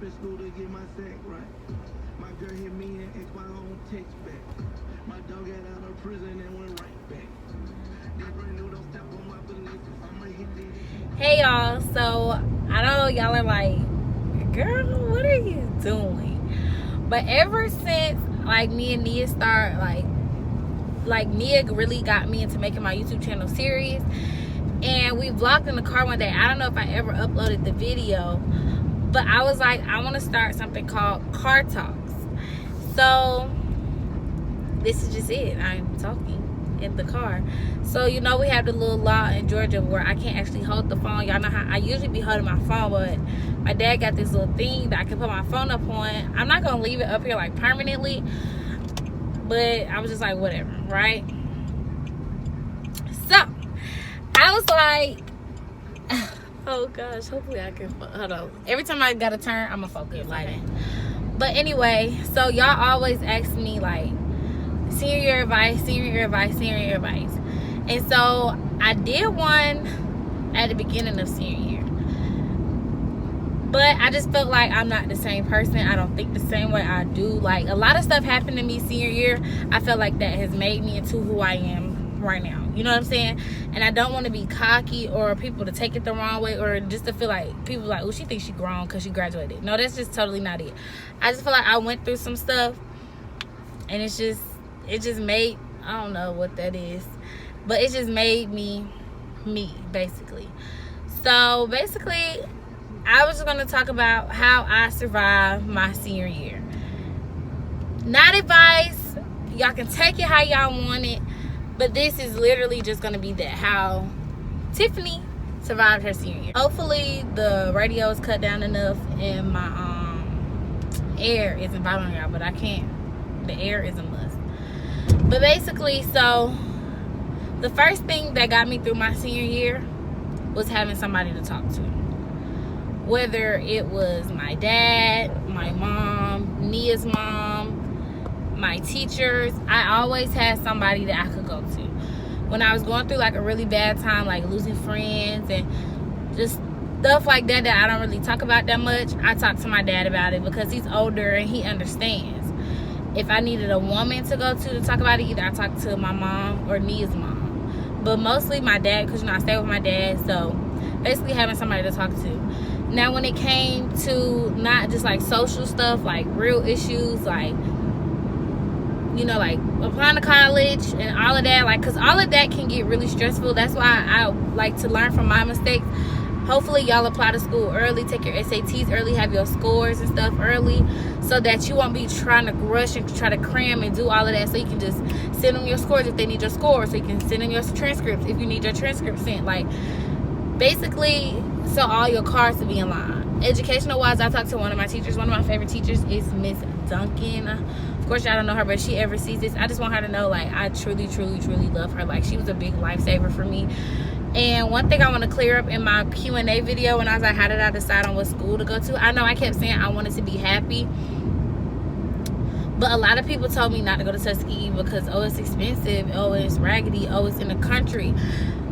in school to get my sack right. My girl hit me and asked my own text back. My dog got out of prison and went right back. Hey y'all, so I know y'all are like, girl, what are you doing? But ever since like me and Nia start like Nia really got me into making my YouTube channel serious, and we vlogged in the car one day. I don't know if I ever uploaded the video, but I was like, I want to start something called Car Talks. So this is just it. I'm talking in the car. So you know, we have the little law in Georgia where I can't actually hold the phone. Y'all know how I usually be holding my phone, but my dad got this little thing that I can put my phone up on. I'm not gonna leave it up here like permanently, but I was just like, whatever, right? So I was like, oh gosh, hopefully I can, hold on. Every time I gotta turn, I'm gonna focus lighting. But anyway, so y'all always ask me like, senior year advice, senior year advice, senior year advice. And so I did one at the beginning of senior year. But I just felt like I'm not the same person. I don't think the same way I do. Like, a lot of stuff happened to me senior year. I feel like that has made me into who I am right now. You know what I'm saying? And I don't want to be cocky or people to take it the wrong way, or just to feel like people like, oh, she thinks she grown because she graduated. No, that's just totally not it. I just feel like I went through some stuff, and it just made, I don't know what that is, but it just made me basically. So basically, I was just going to talk about how I survived my senior year. Not advice. Y'all can take it how y'all want it, but this is literally just going to be that, how Tiffany survived her senior year. Hopefully the radio is cut down enough and my air isn't bothering y'all, but I can't. The air is a must. But basically, so the first thing that got me through my senior year was having somebody to talk to. Whether it was my dad, my mom, Nia's mom, my teachers, I always had somebody that I could go to. When I was going through like a really bad time, like losing friends and just stuff like that I don't really talk about that much, I talked to my dad about it because he's older and he understands. If I needed a woman to go to talk about it, either I talked to my mom or Nia's mom. But mostly my dad, because, you know, I stay with my dad. So basically having somebody to talk to. Now, when it came to not just like social stuff, like real issues, like, you know, like applying to college and all of that, like, because all of that can get really stressful. That's why I like to learn from my mistakes. Hopefully y'all apply to school early, take your SATs early, have your scores and stuff early, so that you won't be trying to rush and try to cram and do all of that. So you can just send them your scores if they need your scores, so you can send them your transcripts if you need your transcripts sent. Like, basically, so all your cards to be in line. Educational wise, I talked to one of my teachers. One of my favorite teachers is Miss Duncan. Of course, y'all don't know her, but if she ever sees this, I just want her to know, like, I truly, truly, truly love her. Like, she was a big lifesaver for me. And one thing I want to clear up in my Q&A video, when I was like, how did I decide on what school to go to? I know I kept saying I wanted to be happy, but a lot of people told me not to go to Tuskegee because, oh, it's expensive, oh, it's raggedy, oh, it's in the country.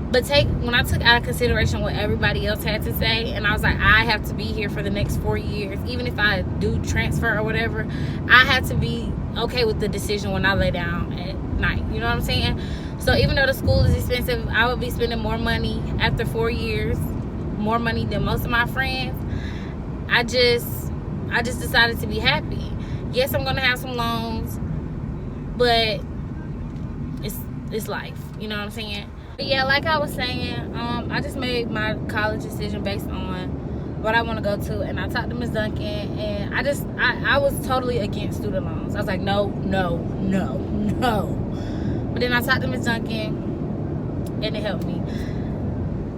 But when I took out of consideration what everybody else had to say, and I was like, I have to be here for the next 4 years, even if I do transfer or whatever, I had to be okay with the decision when I lay down at night. You know what I'm saying? So even though the school is expensive, I would be spending more money after 4 years, more money than most of my friends. I just decided to be happy. Yes, I'm gonna have some loans, but it's life. You know what I'm saying? But yeah, like I was saying, I just made my college decision based on what I want to go to, and I talked to Ms. Duncan, and I was totally against student loans. I was like, no, no, no, no. But then I talked to Ms. Duncan, and it helped me.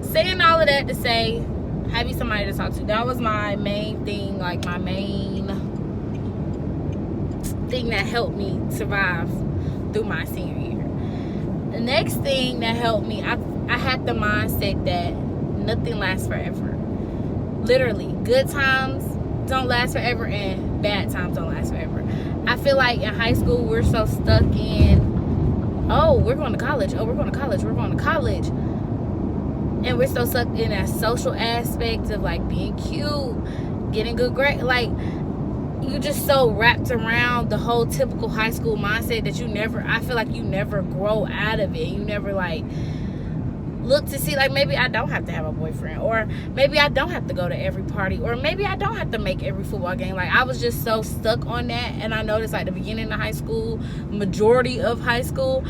Saying all of that to say, having somebody to talk to, that was my main thing, like my main thing that helped me survive through my senior year. The next thing that helped me, I had the mindset that nothing lasts forever. Literally, good times don't last forever and bad times don't last forever. I feel like in high school we're so stuck in, oh, we're going to college, oh, we're going to college, we're going to college. And we're so stuck in that social aspect of like being cute getting good grades. Like, you just so wrapped around the whole typical high school mindset that I feel like you never grow out of it. You never like look to see, like, maybe I don't have to have a boyfriend, or maybe I don't have to go to every party, or maybe I don't have to make every football game. Like, I was just so stuck on that. And I noticed, like, the beginning of high school, majority of high school,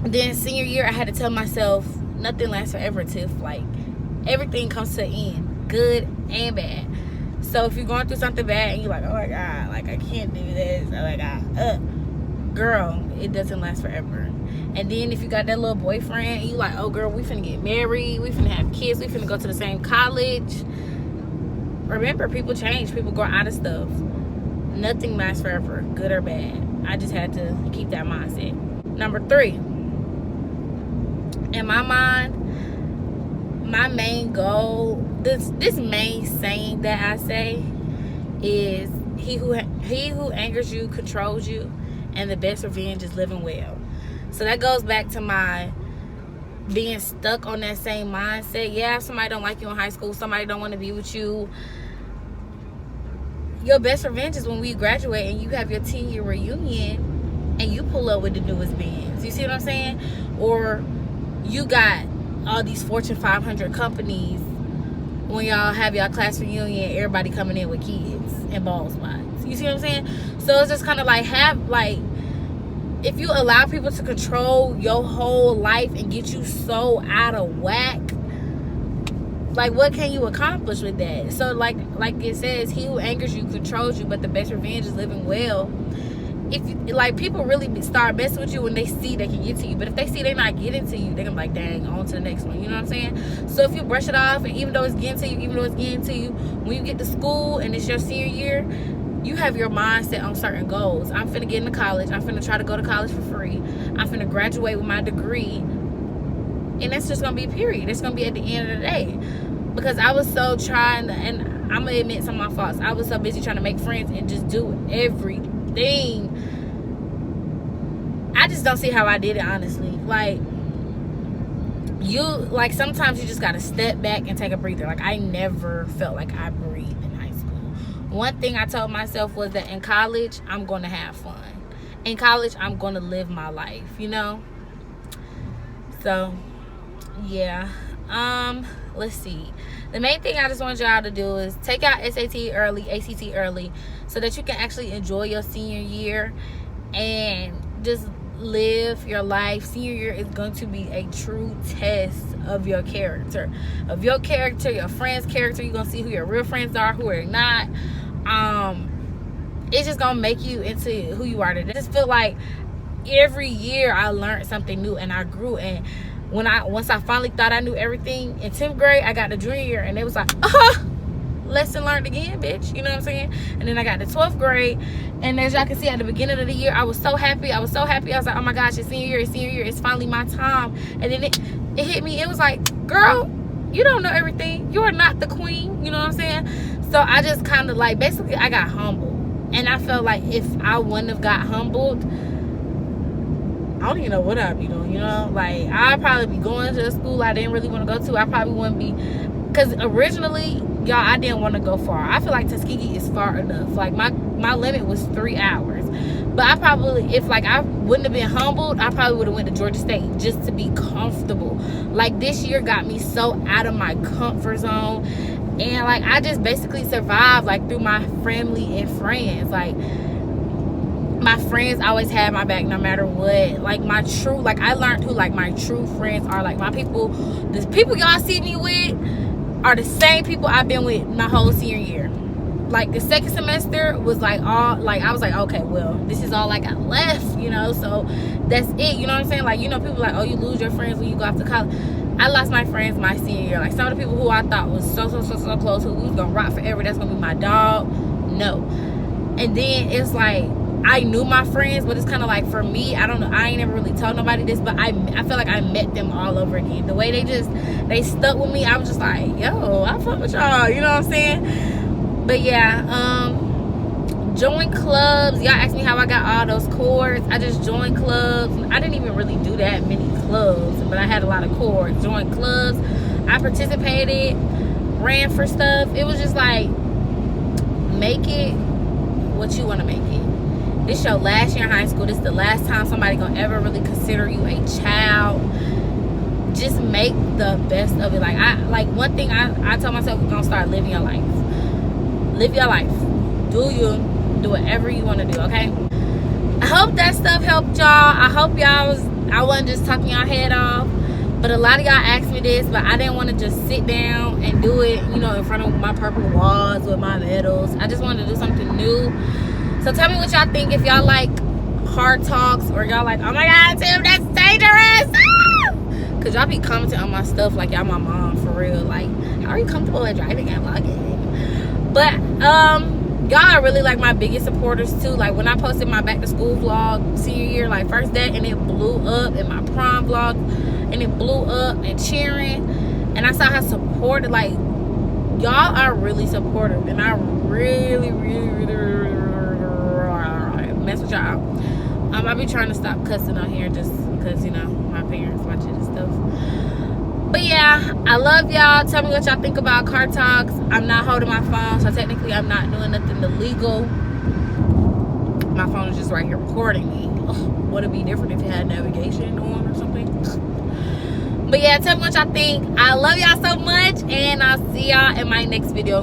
then senior year, I had to tell myself nothing lasts forever, Tiff. Like, everything comes to an end, good and bad. So if you're going through something bad and you're like, oh my God, like, I can't do this, oh my God, girl, it doesn't last forever. And then if you got that little boyfriend and you like, oh girl, we finna get married, we finna have kids, we finna go to the same college. Remember, people change, people grow out of stuff. Nothing lasts forever, good or bad. I just had to keep that mindset. Number 3, in my mind, my main goal, this main saying that I say is, he who angers you controls you, and the best revenge is living well. So that goes back to my being stuck on that same mindset. Yeah, if somebody don't like you in high school, somebody don't want to be with you, your best revenge is when we graduate and you have your 10-year reunion and you pull up with the newest Benz. You see what I'm saying? Or you got all these Fortune 500 companies when y'all have y'all class reunion, everybody coming in with kids and ball spots. You see what I'm saying? So it's just kind of like, if you allow people to control your whole life and get you so out of whack, like, what can you accomplish with that? So like it says, he who angers you controls you, but the best revenge is living well. If you, like, people really start messing with you when they see they can get to you, but if they see they're not getting to you, they're gonna be like, dang, on to the next one. You know what I'm saying? So if you brush it off, and even though it's getting to you, when you get to school and it's your senior year, you have your mindset on certain goals. I'm finna get into college. I'm finna try to go to college for free. I'm finna graduate with my degree. And that's just gonna be a period. It's gonna be at the end of the day. Because I was so and I'm gonna admit some of my faults. I was so busy trying to make friends and just do everything. I just don't see how I did it, honestly. Like, sometimes you just gotta step back and take a breather. Like, I never felt like I breathed in high school. One thing I told myself was that in college, I'm going to have fun. In college, I'm going to live my life, you know? So, yeah. Let's see. The main thing I just want y'all to do is take out SAT early, ACT early, so that you can actually enjoy your senior year and just live your life. Senior year is going to be a true test of your character, your friends' character. You're gonna see who your real friends are, who are not. It's just gonna make you into who you are today. I just feel like every year I learned something new and I grew. And once I finally thought I knew everything in 10th grade, I got to junior year and it was like, lesson learned again, bitch. You know what I'm saying? And then I got to 12th grade, and as y'all can see, at the beginning of the year, I was so happy. I was like, oh my gosh, it's senior year. It's finally my time. And then it hit me. It was like, girl, you don't know everything. You are not the queen. You know what I'm saying? So I just kind of like, basically, I got humbled. And I felt like if I wouldn't have got humbled, I don't even know what I'd be doing, you know? Like, I'd probably be going to a school I didn't really want to go to. I probably wouldn't be, because originally, y'all, I didn't want to go far. I feel like Tuskegee is far enough. Like, my limit was 3 hours. But I probably, if like I wouldn't have been humbled, I probably would have went to Georgia State just to be comfortable. Like, this year got me so out of my comfort zone. And like, I just basically survived like through my family and friends. Like, my friends always had my back no matter what. Like, I learned who like my true friends are. Like, the people y'all see me with are the same people I've been with my whole senior year. Like, the second semester was like I was like, okay, well, this is all I got left, you know, so that's it, you know what I'm saying? Like, you know, people like, oh, you lose your friends when you go off to college. I lost my friends my senior year. Like, some of the people who I thought was so close, who was gonna rock forever, that's gonna be my dog, no. And then it's like, I knew my friends, but it's kind of like, for me, I don't know, I ain't never really told nobody this, but I feel like I met them all over again. The way they stuck with me, I was just like, yo, I fuck with y'all, you know what I'm saying? But yeah, join clubs. Y'all asked me how I got all those cords. I just joined clubs. I didn't even really do that many clubs, but I had a lot of cords. Joined clubs. I participated. ran for stuff. It was just like, make it what you want to make it. This your last year in high school. This is the last time somebody gonna ever really consider you a child. Just make the best of it. Like one thing I told myself, we're gonna start living your life. Live your life. Do you. Do whatever you want to do, okay? I hope that stuff helped y'all. I hope I wasn't just talking y'all head off. But a lot of y'all asked me this, but I didn't want to just sit down and do it, you know, in front of my purple walls with my medals. I just wanted to do something new. So tell me what y'all think. If y'all like hard talks, or y'all like, oh my God, Tim, that's dangerous. Because y'all be commenting on my stuff like y'all my mom, for real. Like, how are you comfortable at driving and vlogging? But y'all are really like my biggest supporters too. Like when I posted my back to school vlog senior year, like first day, and it blew up, and my prom vlog, and it blew up, and cheering, and I saw how supported, like y'all are really supportive, and I really mess with y'all. I be trying to stop cussing on here just because, you know, my parents watch it and stuff. But yeah, I love y'all. Tell me what y'all think about car talks. I'm not holding my phone, so technically I'm not doing nothing illegal. My phone is just right here recording me. Would it be different if it had navigation on or something? But yeah, tell me what y'all think. I love y'all so much, and I'll see y'all in my next video.